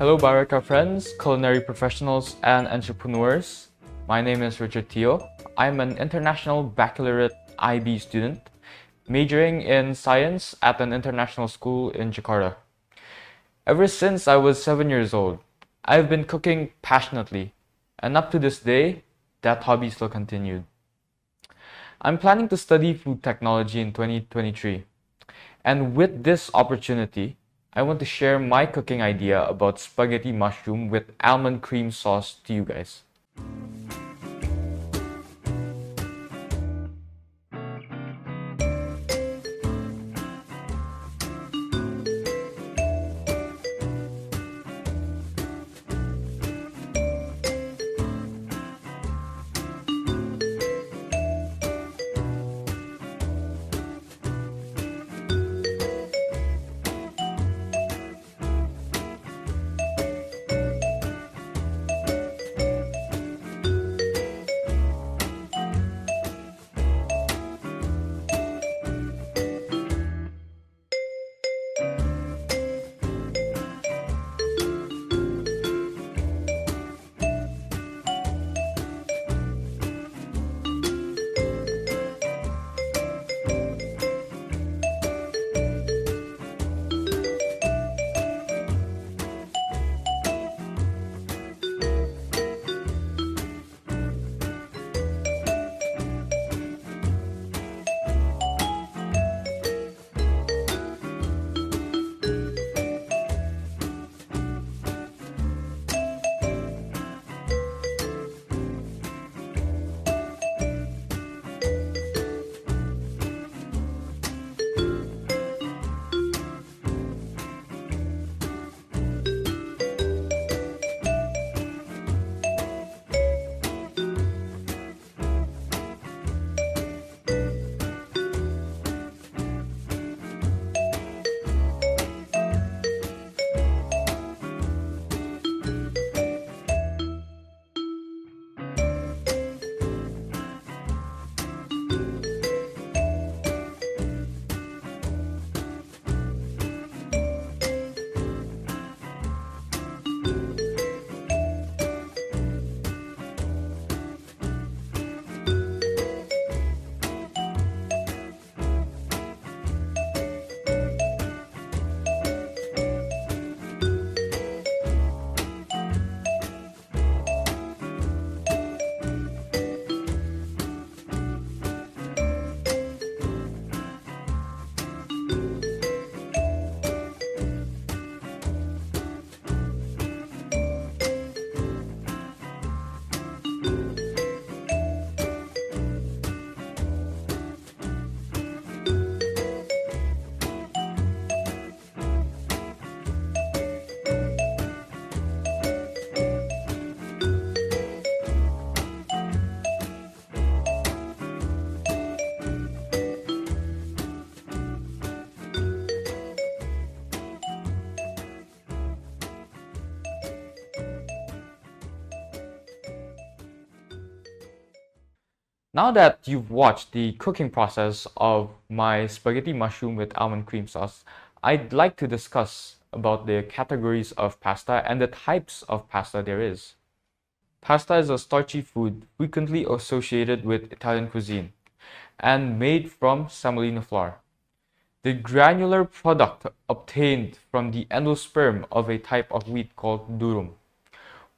Hello Baraka friends, culinary professionals, and entrepreneurs. My name is Richard Teo. I'm an international baccalaureate IB student, majoring in science at an international school in Jakarta. Ever since I was 7 years old, I've been cooking passionately, and up to this day, that hobby still continued. I'm planning to study food technology in 2023, and with this opportunity, I want to share my cooking idea about spaghetti mushroom with almond cream sauce to you guys. Now that you've watched the cooking process of my spaghetti mushroom with almond cream sauce, I'd like to discuss about the categories of pasta and the types of pasta there is. Pasta is a starchy food frequently associated with Italian cuisine and made from semolina flour. The granular product obtained from the endosperm of a type of wheat called durum,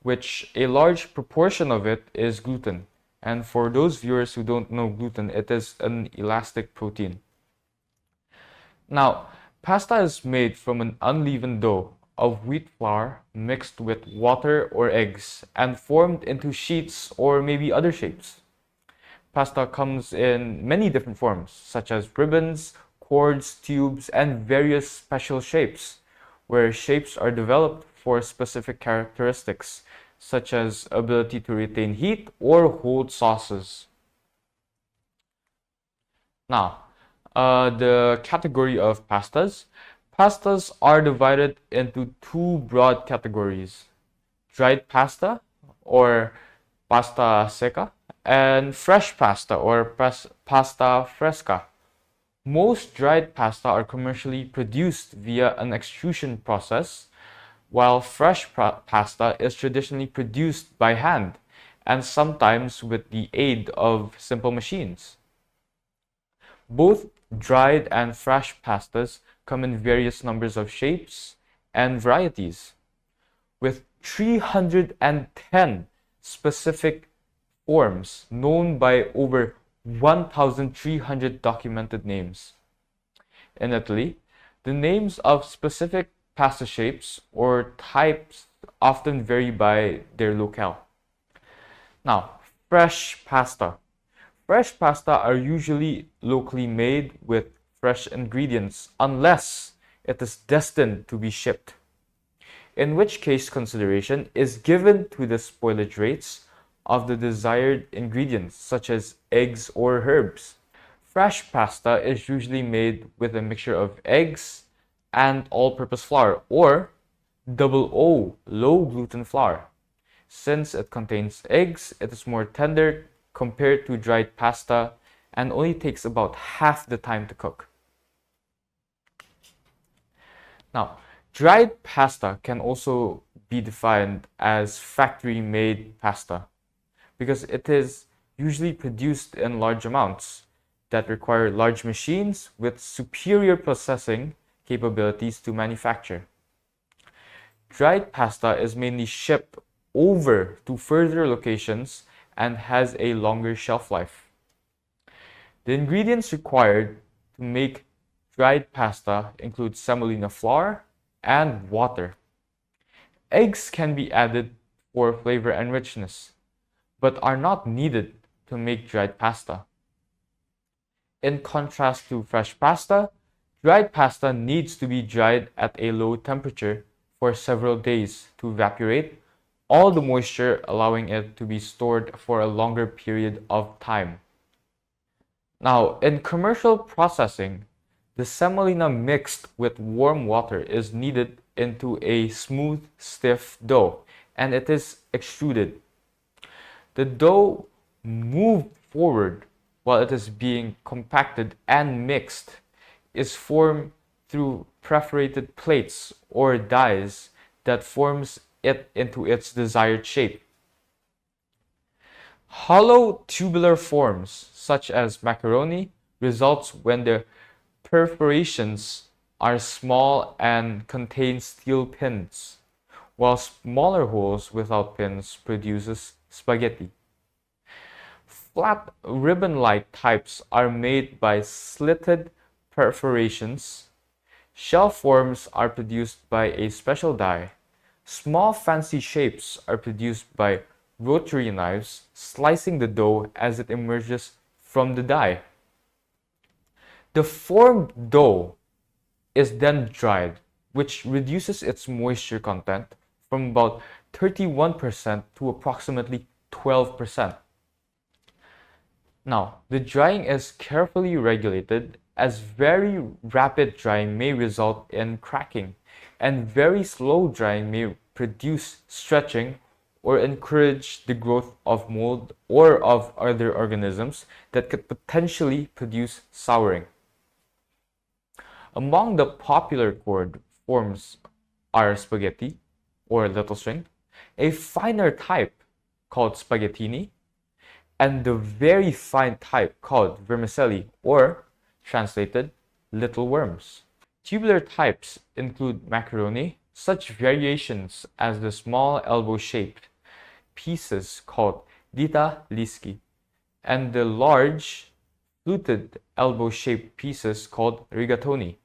which a large proportion of it is gluten. And for those viewers who don't know gluten, it is an elastic protein. Now, pasta is made from an unleavened dough of wheat flour mixed with water or eggs and formed into sheets or maybe other shapes. Pasta comes in many different forms, such as ribbons, cords, tubes, and various special shapes, where shapes are developed for specific characteristics, such as ability to retain heat or hold sauces. Now, the category of pastas. Pastas are divided into two broad categories: dried pasta or pasta seca and fresh pasta or pasta fresca. Most dried pasta are commercially produced via an extrusion process, while fresh pasta is traditionally produced by hand and sometimes with the aid of simple machines. Both dried and fresh pastas come in various numbers of shapes and varieties, with 310 specific forms known by over 1,300 documented names. In Italy, the names of specific pasta shapes or types often vary by their locale. Now, fresh pasta. Fresh pasta are usually locally made with fresh ingredients unless it is destined to be shipped, in which case consideration is given to the spoilage rates of the desired ingredients such as eggs or herbs. Fresh pasta is usually made with a mixture of eggs and all-purpose flour or double O low gluten flour. Since it contains eggs, it is more tender compared to dried pasta and only takes about half the time to cook. Now, dried pasta can also be defined as factory-made pasta because it is usually produced in large amounts that require large machines with superior processing capabilities to manufacture. Dried pasta is mainly shipped over to further locations and has a longer shelf life. The ingredients required to make dried pasta include semolina flour and water. Eggs can be added for flavor and richness, but are not needed to make dried pasta. In contrast to fresh pasta, dried pasta needs to be dried at a low temperature for several days to evaporate all the moisture, allowing it to be stored for a longer period of time. Now, in commercial processing, the semolina mixed with warm water is kneaded into a smooth, stiff dough, and it is extruded. The dough moved forward while it is being compacted and mixed is formed through perforated plates or dies that forms it into its desired shape. Hollow tubular forms, such as macaroni, results when the perforations are small and contain steel pins, while smaller holes without pins produces spaghetti. Flat ribbon-like types are made by slitted perforations. Shell forms are produced by a special die. Small fancy shapes are produced by rotary knives slicing the dough as it emerges from the die. The formed dough is then dried, which reduces its moisture content from about 31% to approximately 12%. Now, the drying is carefully regulated as very rapid drying may result in cracking, and very slow drying may produce stretching or encourage the growth of mold or of other organisms that could potentially produce souring. Among the popular chord forms are spaghetti or little string, a finer type called spaghettini, and the very fine type called vermicelli or translated little worms. Tubular types include macaroni, such variations as the small elbow-shaped pieces called dita liski, and the large fluted elbow-shaped pieces called rigatoni.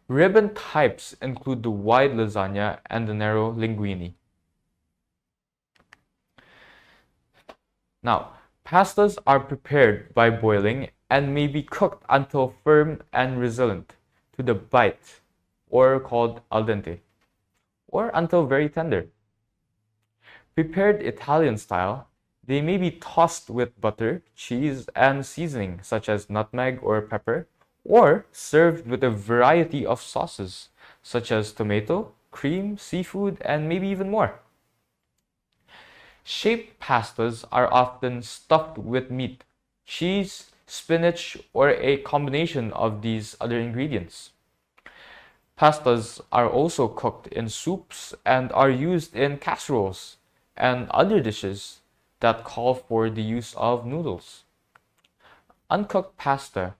Ribbon types include the wide lasagna and the narrow linguine. Now, pastas are prepared by boiling and may be cooked until firm and resilient to the bite, or called al dente, or until very tender. Prepared Italian style, they may be tossed with butter, cheese, and seasoning such as nutmeg or pepper, or served with a variety of sauces such as tomato, cream, seafood, and maybe even more. Shaped pastas are often stuffed with meat, cheese, spinach, or a combination of these other ingredients. Pastas are also cooked in soups and are used in casseroles and other dishes that call for the use of noodles. Uncooked pasta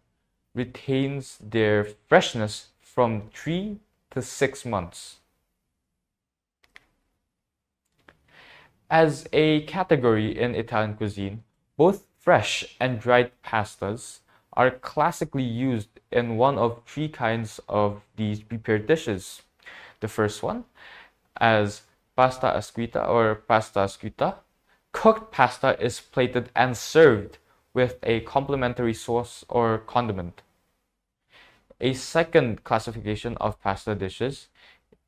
retains their freshness from 3 to 6 months. As a category in Italian cuisine, both fresh and dried pastas are classically used in one of three kinds of these prepared dishes. The first one, as pasta asquita or pasta asciutta, cooked pasta is plated and served with a complementary sauce or condiment. A second classification of pasta dishes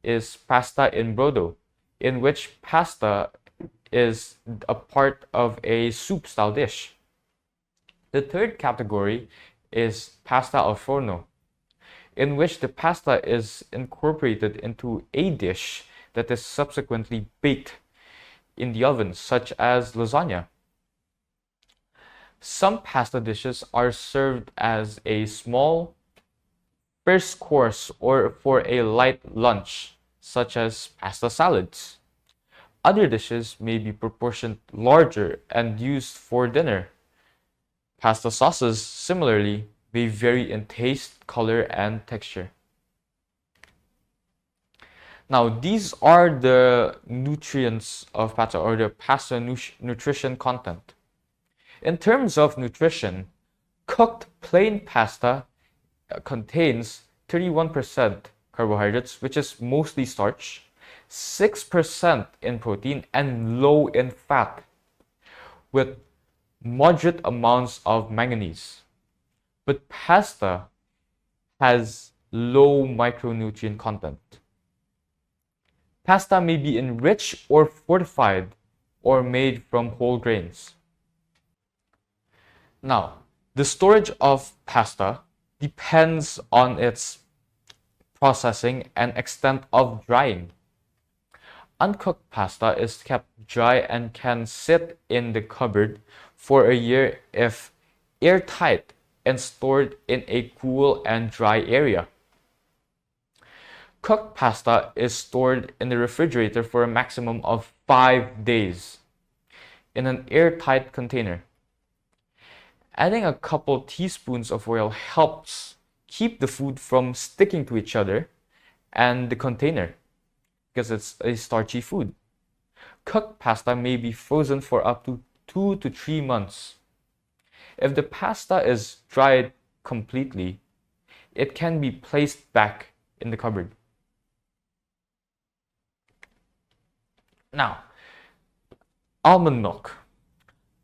is pasta in brodo, in which pasta is a part of a soup-style dish. The third category is pasta al forno, in which the pasta is incorporated into a dish that is subsequently baked in the oven, such as lasagna. Some pasta dishes are served as a small first course or for a light lunch, such as pasta salads. Other dishes may be proportioned larger and used for dinner. Pasta sauces, similarly, may vary in taste, color, and texture. Now, these are the nutrients of pasta, or the pasta nutrition content. In terms of nutrition, cooked plain pasta contains 31% carbohydrates, which is mostly starch, 6% in protein, and low in fat, with moderate amounts of manganese. But pasta has low micronutrient content. Pasta may be enriched or fortified or made from whole grains. Now, the storage of pasta depends on its processing and extent of drying. Uncooked pasta is kept dry and can sit in the cupboard for a year if airtight and stored in a cool and dry area. Cooked pasta is stored in the refrigerator for a maximum of 5 days in an airtight container. Adding a couple teaspoons of oil helps keep the food from sticking to each other and the container, because it's a starchy food. Cooked pasta may be frozen for up to 2 to 3 months. If the pasta is dried completely, it can be placed back in the cupboard. Now, almond milk.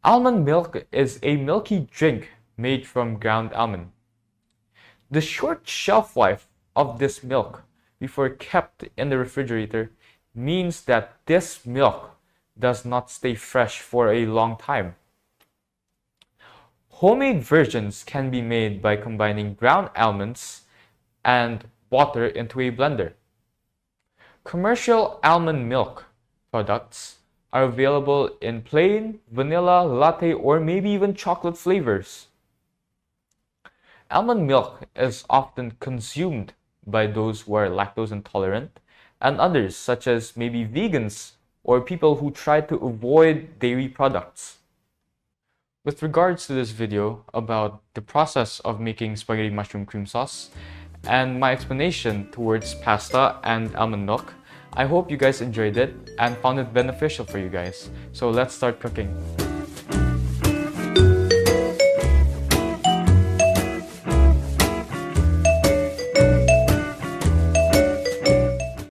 Almond milk is a milky drink made from ground almond. The short shelf life of this milk before kept in the refrigerator means that this milk does not stay fresh for a long time. Homemade versions can be made by combining ground almonds and water into a blender. Commercial almond milk products are available in plain, vanilla, latte, or maybe even chocolate flavors. Almond milk is often consumed by those who are lactose intolerant and others, such as maybe vegans or people who try to avoid dairy products. With regards to this video about the process of making spaghetti mushroom cream sauce and my explanation towards pasta and almond milk, I hope you guys enjoyed it and found it beneficial for you guys. So let's start cooking.